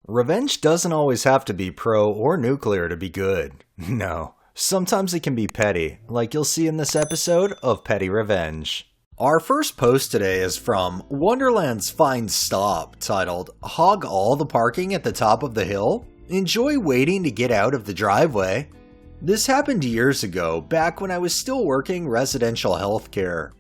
Revenge doesn't always have to be pro or nuclear to be good. No, sometimes it can be petty, like you'll see in this episode of Petty Revenge. Our first post today is from Wonderland's Fine Stop, titled, "Hog all the parking at the top of the hill? Enjoy waiting to get out of the driveway." This happened years ago, back when I was still working residential healthcare.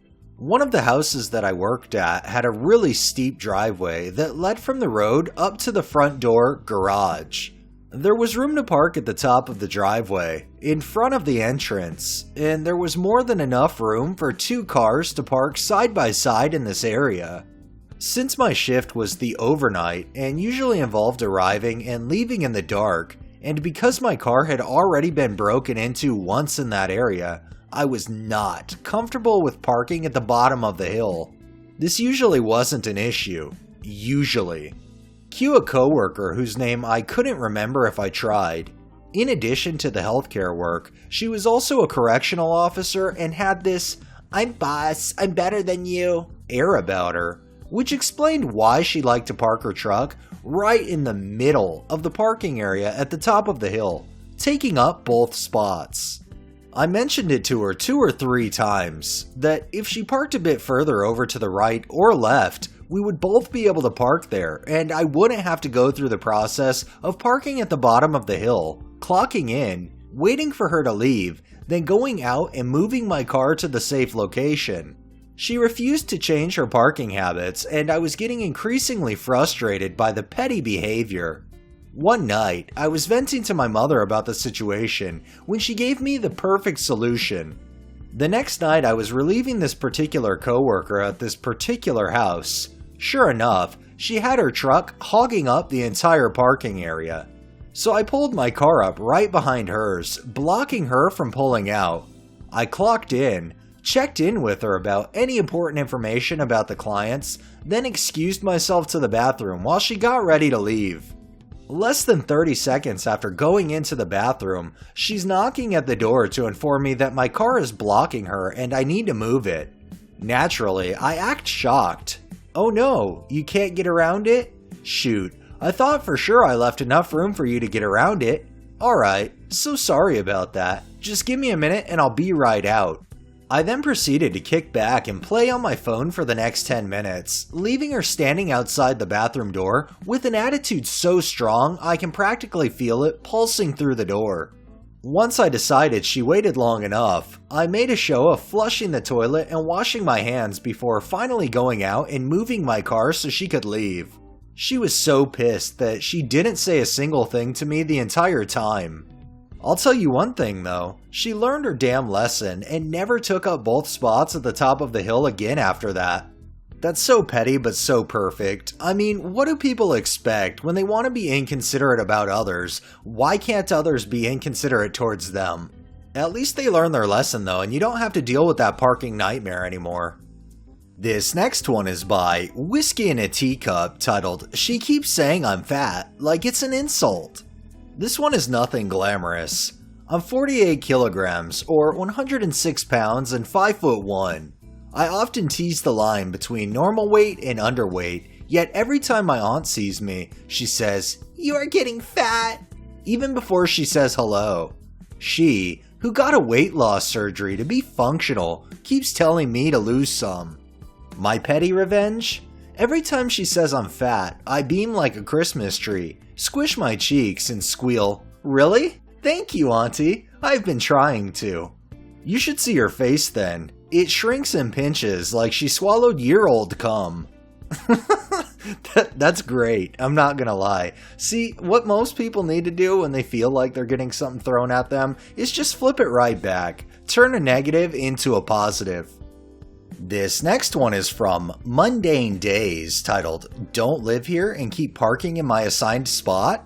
One of the houses that I worked at had a really steep driveway that led from the road up to the front door garage. There was room to park at the top of the driveway, in front of the entrance, and there was more than enough room for 2 cars to park side by side in this area. Since my shift was the overnight and usually involved arriving and leaving in the dark, and because my car had already been broken into once in that area, I was not comfortable with parking at the bottom of the hill. This usually wasn't an issue. Usually. Cue a coworker whose name I couldn't remember if I tried. In addition to the healthcare work, she was also a correctional officer and had this "I'm boss, I'm better than you" air about her, which explained why she liked to park her truck right in the middle of the parking area at the top of the hill, taking up both spots. I mentioned it to her 2 or 3 times, that if she parked a bit further over to the right or left, we would both be able to park there, and I wouldn't have to go through the process of parking at the bottom of the hill, clocking in, waiting for her to leave, then going out and moving my car to the safe location. She refused to change her parking habits, and I was getting increasingly frustrated by the petty behavior. One night, I was venting to my mother about the situation when she gave me the perfect solution. The next night, I was relieving this particular coworker at this particular house. Sure enough, she had her truck hogging up the entire parking area. So I pulled my car up right behind hers, blocking her from pulling out. I clocked in, checked in with her about any important information about the clients, then excused myself to the bathroom while she got ready to leave. Less than 30 seconds after going into the bathroom, she's knocking at the door to inform me that my car is blocking her and I need to move it. Naturally, I act shocked. "Oh no, you can't get around it? Shoot, I thought for sure I left enough room for you to get around it. Alright, so sorry about that. Just give me a minute and I'll be right out." I then proceeded to kick back and play on my phone for the next 10 minutes, leaving her standing outside the bathroom door with an attitude so strong I can practically feel it pulsing through the door. Once I decided she waited long enough, I made a show of flushing the toilet and washing my hands before finally going out and moving my car so she could leave. She was so pissed that she didn't say a single thing to me the entire time. I'll tell you one thing though, she learned her damn lesson and never took up both spots at the top of the hill again after that. That's so petty but so perfect. I mean, what do people expect when they want to be inconsiderate about others? Why can't others be inconsiderate towards them? At least they learn their lesson though, and you don't have to deal with that parking nightmare anymore. This next one is by Whiskey in a Teacup, titled, "She Keeps Saying I'm Fat, Like It's an Insult." This one is nothing glamorous. I'm 48 kilograms, or 106 pounds and 5'1". I often tease the line between normal weight and underweight, yet every time my aunt sees me, she says, "You are getting fat," even before she says hello. She, who got a weight loss surgery to be functional, keeps telling me to lose some. My petty revenge? Every time she says I'm fat, I beam like a Christmas tree, squish my cheeks, and squeal, "Really? Thank you, Auntie. I've been trying to." You should see her face then. It shrinks and pinches like she swallowed year-old cum. That's great, I'm not gonna lie. See, what most people need to do when they feel like they're getting something thrown at them is just flip it right back. Turn a negative into a positive. This next one is from Mundanedays, titled, "Don't live here and keep parking in my assigned spot?"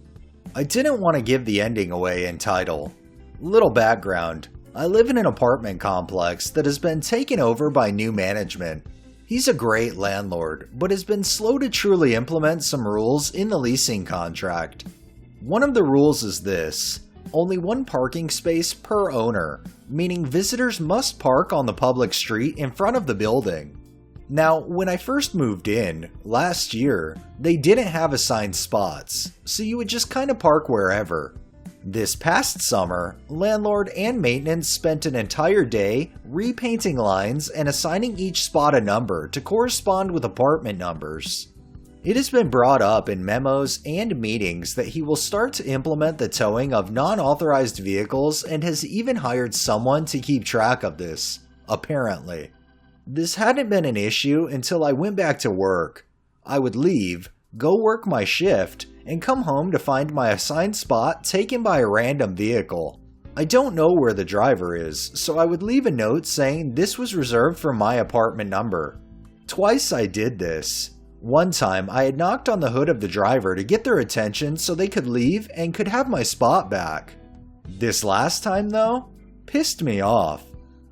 I didn't want to give the ending away in title. Little background. I live in an apartment complex that has been taken over by new management. He's a great landlord, but has been slow to truly implement some rules in the leasing contract. One of the rules is this: only 1 parking space per owner, meaning visitors must park on the public street in front of the building. Now, when I first moved in, last year, they didn't have assigned spots, so you would just kinda park wherever. This past summer, landlord and maintenance spent an entire day repainting lines and assigning each spot a number to correspond with apartment numbers. It has been brought up in memos and meetings that he will start to implement the towing of non-authorized vehicles and has even hired someone to keep track of this, apparently. This hadn't been an issue until I went back to work. I would leave, go work my shift, and come home to find my assigned spot taken by a random vehicle. I don't know where the driver is, so I would leave a note saying this was reserved for my apartment number. Twice I did this. One time I had knocked on the hood of the driver to get their attention so they could leave and could have my spot back. This last time though, pissed me off.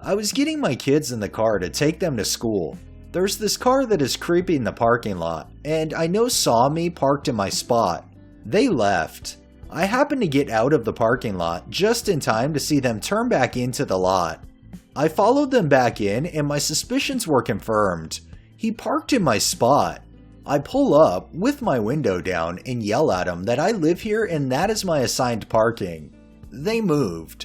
I was getting my kids in the car to take them to school. There's this car that is creeping the parking lot, and I know saw me parked in my spot. They left. I happened to get out of the parking lot just in time to see them turn back into the lot. I followed them back in and my suspicions were confirmed. He parked in my spot. I pull up with my window down and yell at him that I live here and that is my assigned parking. They moved.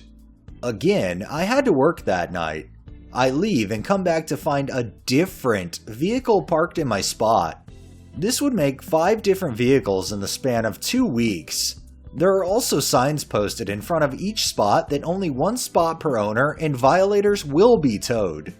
Again, I had to work that night. I leave and come back to find a different vehicle parked in my spot. This would make 5 different vehicles in the span of 2 weeks. There are also signs posted in front of each spot that only 1 spot per owner and violators will be towed.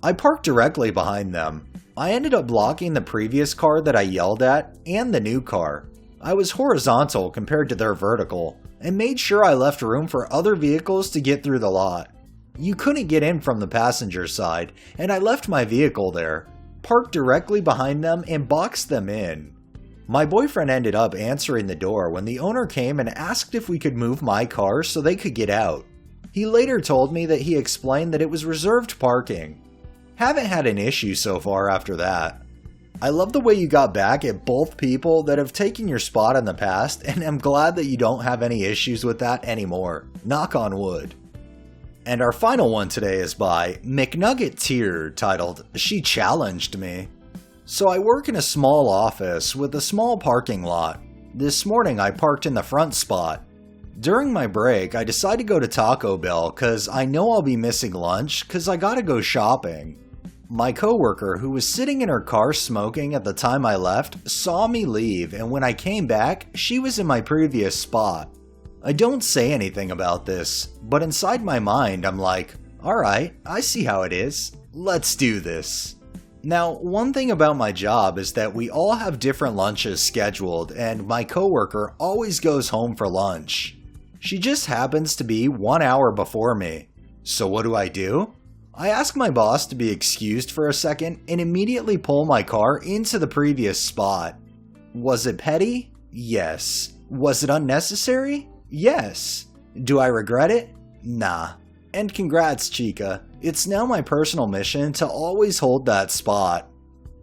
I parked directly behind them. I ended up blocking the previous car that I yelled at and the new car. I was horizontal compared to their vertical and made sure I left room for other vehicles to get through the lot. You couldn't get in from the passenger side, and I left my vehicle there, parked directly behind them and boxed them in. My boyfriend ended up answering the door when the owner came and asked if we could move my car so they could get out. He later told me that he explained that it was reserved parking. Haven't had an issue so far after that. I love the way you got back at both people that have taken your spot in the past, and I'm glad that you don't have any issues with that anymore. Knock on wood. And our final one today is by McNugget Tier, titled, "She Challenged Me." So I work in a small office with a small parking lot. This morning I parked in the front spot. During my break, I decided to go to Taco Bell cause I know I'll be missing lunch cause I gotta go shopping. My coworker, who was sitting in her car smoking at the time I left, saw me leave, and when I came back, she was in my previous spot. I don't say anything about this, but inside my mind I'm like, alright, I see how it is. Let's do this. Now, one thing about my job is that we all have different lunches scheduled, and my coworker always goes home for lunch. She just happens to be 1 hour before me. So what do? I ask my boss to be excused for a second and immediately pull my car into the previous spot. Was it petty? Yes. Was it unnecessary? Yes. Do I regret it? Nah. And congrats, Chica. It's now my personal mission to always hold that spot.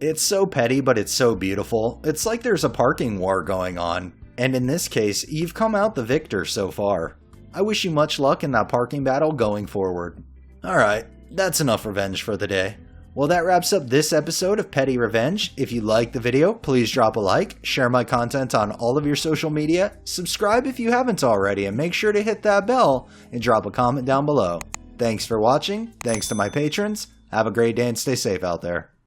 It's so petty, but it's so beautiful. It's like there's a parking war going on. And in this case, you've come out the victor so far. I wish you much luck in that parking battle going forward. Alright. That's enough revenge for the day. Well, that wraps up this episode of Petty Revenge. If you liked the video, please drop a like, share my content on all of your social media, subscribe if you haven't already, and make sure to hit that bell and drop a comment down below. Thanks for watching, thanks to my patrons, have a great day and stay safe out there.